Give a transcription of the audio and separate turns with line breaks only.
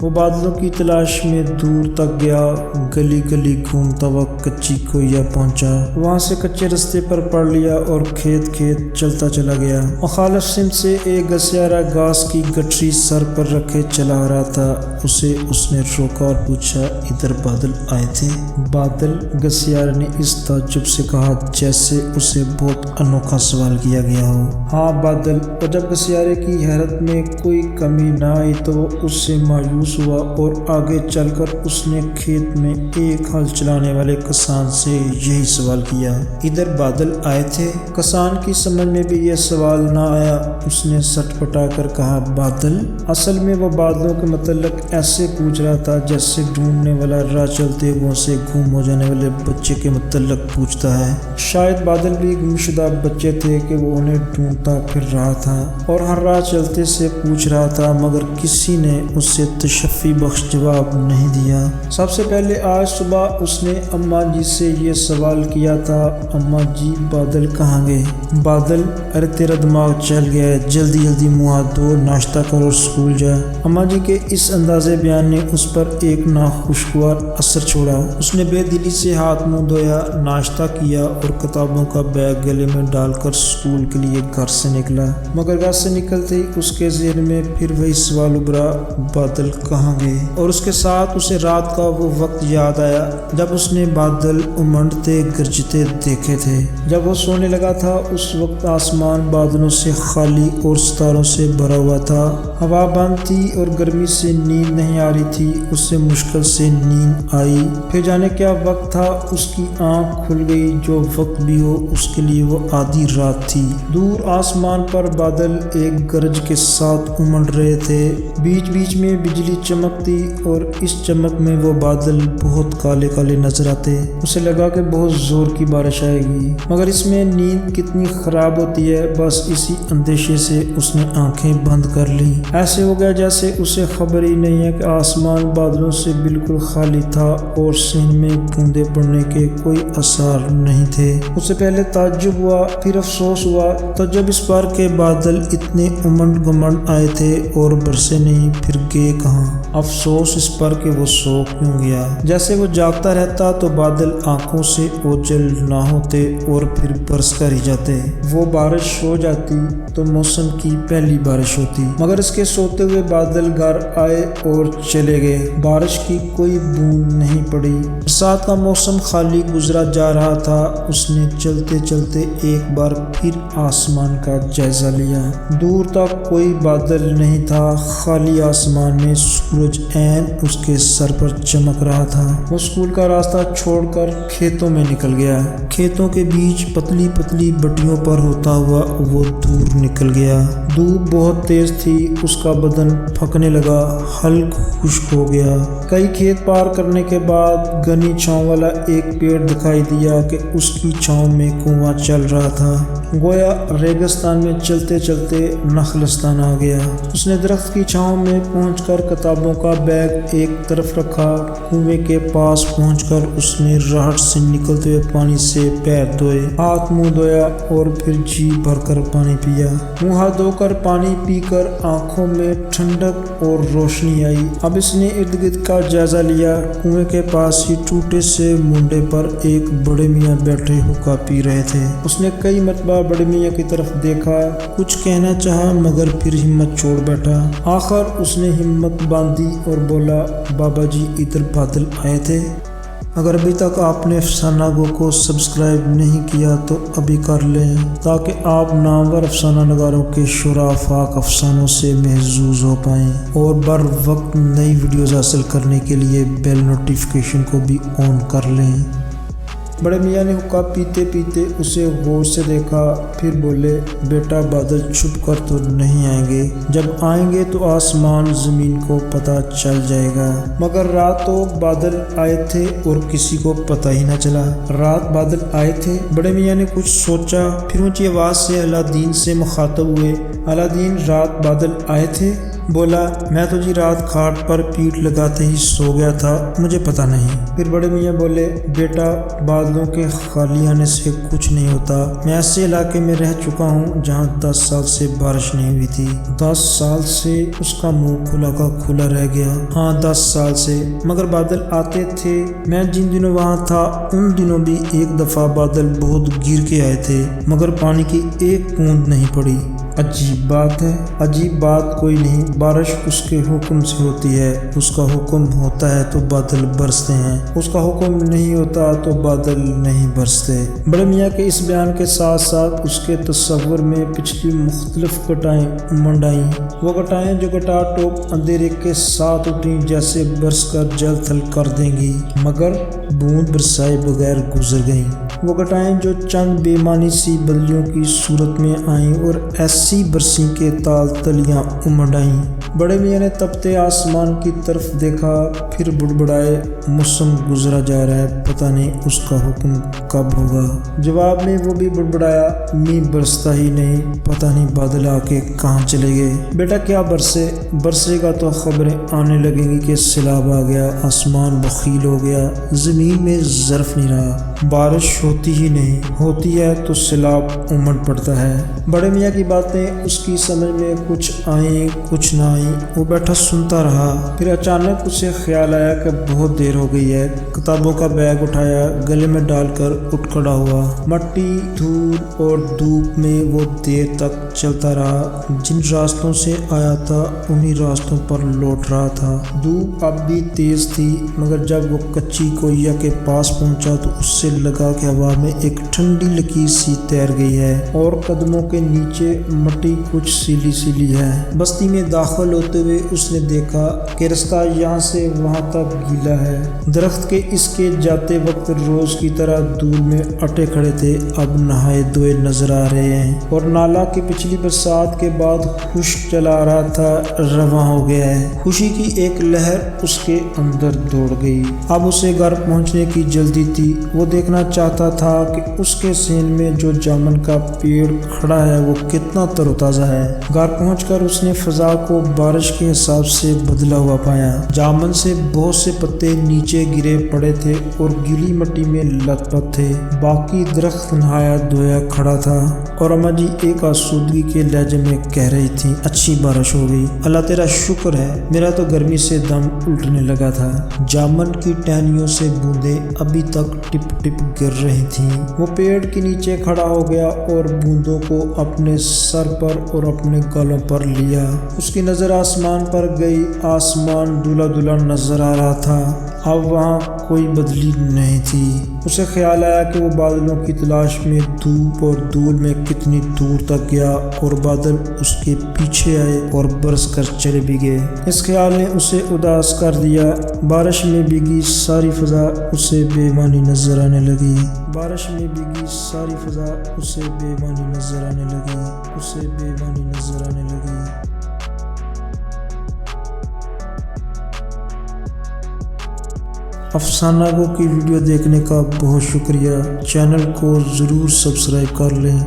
وہ بادلوں کی تلاش میں دور تک گیا، گلی گلی گھومتا ہوا کچی کوئیا پہنچا، وہاں سے کچے رستے پر پڑ لیا اور کھیت کھیت چلتا چلا گیا۔ مخالف سمت سے ایک گسیارا گھاس کی گٹھری سر پر رکھے چلا آ رہا تھا، اس نے روکا اور پوچھا، ادھر بادل آئے تھے؟ بادل؟ گسیارے نے اس تعجب سے کہا جیسے اسے بہت انوکھا سوال کیا گیا ہو۔ ہاں بادل۔ اور جب گسیارے کی حیرت میں کوئی کمی نہ آئی تو وہ اس سے مایوس ہوا اور آگے چل کر اس نے کھیت میں ایک ہل چلانے والے کسان سے یہی سوال کیا، ادھر بادل آئے تھے؟ کسان کی سمجھ میں بھی یہ سوال نہ آیا، اس نے سٹ پٹا کر کہا، بادل؟ اصل میں وہ بادلوں کے متعلق ایسے پوچھ رہا تھا جیسے ڈھونڈنے والا راہ چلتے ہوئے سے گم ہو جانے والے بچے کے متعلق پوچھتا ہے۔ شاید بادل بھی گمشدہ بچے تھے کہ وہ انہیں ڈھونڈتا پھر رہا تھا اور ہر راہ چلتے سے پوچھ رہا تھا، مگر کسی نے اس سے تشفی بخش جواب نہیں دیا۔ سب سے پہلے آج صبح اس نے اماں جی سے یہ سوال کیا تھا، اماں جی بادل کہاں گئے؟ بادل؟ ارے تیرا دماغ چل گیا ہے، جلدی جلدی منہ ہاتھ دھو، ناشتہ کر اور اسکول جا۔ اماں جی کے اس انداز بیان نے اس پر ایک ناخوشگوار اثر چھوڑا۔ اس نے بے دلی سے ہاتھ منہ دھویا، ناشتہ کیا اور کتابوں کا بیگ گلے میں ڈال کر اسکول کے لیے گھر سے نکلا، مگر گھر سے نکلتے ہی اس کے ذہن میں پھر وہی سوال ابھرا، بادل کہاں گئے؟ اور اس کے ساتھ اسے رات کا وہ وقت یاد آیا جب اس نے بادل امنڈتے گرجتے دیکھے تھے۔ جب وہ سونے لگا تھا اس وقت آسمان بادلوں سے خالی اور ستاروں سے بھرا ہوا تھا، ہوا بند تھی اور گرمی سے نیند نہیں آ رہی تھی، اس سے مشکل سے نیند آئی۔ پھر جانے کیا وقت تھا، اس کی آنکھ کھل گئی، جو وقت بھی ہو اس کے لیے وہ آدھی رات تھی۔ دور آسمان پر بادل ایک گرج کے ساتھ امنڈ رہے تھے، بیچ بیچ میں بجلی چمکتی اور اس چمک میں وہ بادل بہت کالے کالے نظر آتے۔ اسے لگا کہ بہت زور کی بارش آئے گی، مگر اس میں نیند کتنی خراب ہوتی ہے، بس اسی اندیشے سے اس نے آنکھیں بند کر لی۔ ایسے ہو گیا جیسے اسے خبر ہی نہیں ہے کہ آسمان بادلوں سے بالکل خالی تھا اور سین میں بوندیں پڑنے کے کوئی آثار نہیں تھے۔ اس سے پہلے تعجب ہوا، پھر افسوس ہوا۔ تعجب اس پر کہ بادل اتنے امنڈ گمنڈ آئے تھے اور برسے نہیں، پھر گئے کہاں؟ افسوس اس پر کہ وہ سو کیوں گیا؟ جیسے وہ جاگتا رہتا تو بادل آنکھوں سے اوجھل نہ ہوتے اور پھر برس کر ہی جاتے۔ وہ بارش ہو جاتی تو موسم کی پہلی بارش ہوتی، مگر اس کے سوتے ہوئے بادل گھر آئے اور چلے گئے، بارش کی کوئی بوند نہیں پڑی۔ برسات کا موسم خالی گزرا جا رہا تھا۔ اس نے چلتے چلتے ایک بار پھر آسمان کا جائزہ لیا، دور تک کوئی بادل نہیں تھا، خالی آسمان میں سورج عین اس کے سر پر چمک رہا تھا۔ وہ اسکول کا راستہ چھوڑ کر کھیتوں میں نکل گیا، کھیتوں کے بیچ پتلی پتلی بٹیوں پر ہوتا ہوا وہ دور نکل گیا۔ دھوپ بہت تیز تھی، اس کا بدن پھکنے لگا، حلق خشک ہو گیا۔ کئی کھیت پار کرنے کے بعد گھنی چھاؤں والا ایک پیڑ دکھائی دیا کہ اس کی چھاؤں میں کنواں چل رہا تھا، گویا ریگستان میں چلتے چلتے نخلستان آ گیا۔ اس نے درخت کی چھاؤں میں پہنچ کر کتابوں کا بیگ ایک طرف رکھا، کنویں کے پاس پہنچ کر اس نے راہٹ سے نکلتے ہوئے پانی سے پیر دھوئے، ہاتھ منہ دھویا اور پھر جی بھر کر پانی پیا۔ منہ ہاتھ دھو کر پانی پی کر آنکھوں میں ٹھنڈک اور روشنی آئی۔ اب اس نے ارد گرد کا جائزہ لیا۔ کنویں کے پاس ہی ٹوٹے سے منڈے پر ایک بڑے میاں بیٹھے حقہ پی رہے تھے۔ اس نے کئی مرتبہ بڑے میاں کی طرف دیکھا، کچھ کہنا چاہا مگر پھر ہمت چھوڑ بیٹھا۔ آخر اس نے ہمت باندھی اور بولا، بابا جی ادھر بادل آئے تھے؟ اگر ابھی تک آپ نے افسانہ گو کو سبسکرائب نہیں کیا تو ابھی کر لیں تاکہ آپ نامور افسانہ نگاروں کے شرافاک افسانوں سے محظوظ ہو پائیں اور بر وقت نئی ویڈیوز حاصل کرنے کے لیے بیل نوٹیفیکیشن کو بھی آن کر لیں۔ بڑے میاں نے حقہ پیتے پیتے اسے غور سے دیکھا، پھر بولے، بیٹا بادل چھپ کر تو نہیں آئیں گے، جب آئیں گے تو آسمان زمین کو پتہ چل جائے گا، مگر رات تو بادل آئے تھے اور کسی کو پتہ ہی نہ چلا۔ رات بادل آئے تھے؟ بڑے میاں نے کچھ سوچا، پھر اونچی آواز سے اللہ دین سے مخاطب ہوئے، اللہ دین رات بادل آئے تھے؟ بولا میں تو جی رات کھاٹ پر پیٹ لگاتے ہی سو گیا تھا، مجھے پتہ نہیں۔ پھر بڑے میاں بولے بیٹا بادلوں کے خالی آنے سے کچھ نہیں ہوتا، میں ایسے علاقے میں رہ چکا ہوں جہاں 10 سال سے بارش نہیں ہوئی تھی۔ 10 سال سے اس کا منہ کھلا کا کھلا رہ گیا۔ ہاں 10 سال سے، مگر بادل آتے تھے۔ میں جن دنوں وہاں تھا ان دنوں بھی ایک دفعہ بادل بہت گر کے آئے تھے، مگر پانی کی ایک بوند نہیں پڑی۔ عجیب بات ہے۔ عجیب بات کوئی نہیں، بارش اس کے حکم سے ہوتی ہے، اس کا حکم ہوتا ہے تو بادل برستے ہیں، اس کا حکم نہیں ہوتا تو بادل نہیں برستے۔ بڑے میاں کے اس بیان کے ساتھ ساتھ اس کے تصور میں پچھلی مختلف گھٹائیں امنڈ آئیں، وہ گھٹائیں جو گھٹا ٹوپ اندھیرے کے ساتھ اٹھیں جیسے برس کر جل تھل کر دیں گی، مگر بوند برسائے بغیر گزر گئیں۔ وہ گھٹائیں جو چند بے معنی سی بدلیوں کی صورت میں آئیں اور ایسی برسیں کے تال تلیاں امنڈ آئیں۔ بڑے میاں نے تپتے آسمان کی طرف دیکھا، پھر بڑبڑائے موسم گزرا جا رہا ہے، پتہ نہیں اس کا حکم کب ہوگا۔ جواب میں وہ بھی بڑبڑایا میںہ برستا ہی نہیں، پتہ نہیں بادل آ کے کہاں چلے گئے۔ بیٹا کیا برسے گا تو خبریں آنے لگیں گی کہ سیلاب آ گیا، آسمان بخیل ہو گیا، زمین میں ظرف نہیں رہا، بارش ہوتی ہی نہیں، ہوتی ہے تو سیلاب امڈ پڑتا ہے۔ بڑے میاں کی باتیں اس کی سمجھ میں کچھ آئیں کچھ نہ آئیں، وہ بیٹھا سنتا رہا۔ پھر اچانک اسے خیال آیا کہ بہت دیر ہو گئی ہے، کتابوں کا بیگ اٹھایا، گلے میں ڈال کر اٹھ کھڑا ہوا۔ مٹی، دھول اور دھوپ میں وہ دیر تک چلتا رہا، جن راستوں سے آیا تھا انہی راستوں پر لوٹ رہا تھا۔ دھوپ اب بھی تیز تھی، مگر جب وہ کچی کوئیا کے پاس پہنچا تو اس سے لگا کہ ہوا میں ایک ٹھنڈی لکیر سی تیر گئی ہے اور قدموں کے نیچے مٹی کچھ سیلی سیلی ہے۔ بستی میں داخل ہوتے ہوئے اس نے دیکھا کہ رستہ یہاں سے وہاں تک گیلا ہے۔ درخت کے اس کے جاتے وقت روز کی طرح دھول میں اٹے کھڑے تھے، اب نہائے دھوئے نظر آ رہے ہیں، اور نالا کی پچھلی برسات کے بعد خشک چلا آ رہا تھا رواں ہو گیا ہے۔ خوشی کی ایک لہر اس کے اندر دوڑ گئی۔ اب اسے گھر پہنچنے کی جلدی تھی، وہ دیکھنا چاہتا تھا کہ اس کے سین میں جو جامن کا پیڑ کھڑا ہے وہ کتنا تر و تازہ ہے۔ گھر پہنچ کر اس نے فضا کو بارش کے حساب سے بدلا ہوا پایا۔ جامن سے بہت سے پتے نیچے گرے پڑے تھے اور گیلی مٹی میں لت پت تھے، باقی درخت نہایا دھویا کھڑا تھا۔ اور اماں جی ایک آسودگی کے لہجے میں کہہ رہی تھی اچھی بارش ہو گئی، اللہ تیرا شکر ہے، میرا تو گرمی سے دم الٹنے لگا تھا۔ جامن کی ٹہنیوں سے بوندیں ابھی تک ٹپ ٹپ گر رہی تھیں۔ وہ پیڑ کے نیچے کھڑا ہو گیا اور بوندوں کو اپنے سر پر اور اپنے گالوں پر لیا۔ اس کی نظر آسمان پر گئی، آسمان دھلا دھلا نظر آ رہا تھا، اب وہاں کوئی بدلی نہیں تھی۔ اسے خیال آیا کہ وہ بادلوں کی تلاش میں دھوپ اور دھول میں کتنی دور تک گیا اور بادل اس کے پیچھے آئے اور برس کر چلے بھی گئے۔ اس خیال نے اسے اداس کر دیا۔ بارش میں بھیگی ساری فضا اسے بے معنی نظر آنے لگی۔ بارش میں بھیگی ساری فضا اسے بے معنی نظر آنے لگی، اسے بے معنی نظر آنے لگی۔ افسانہ گو کی ویڈیو دیکھنے کا بہت شکریہ، چینل کو ضرور سبسکرائب کر لیں۔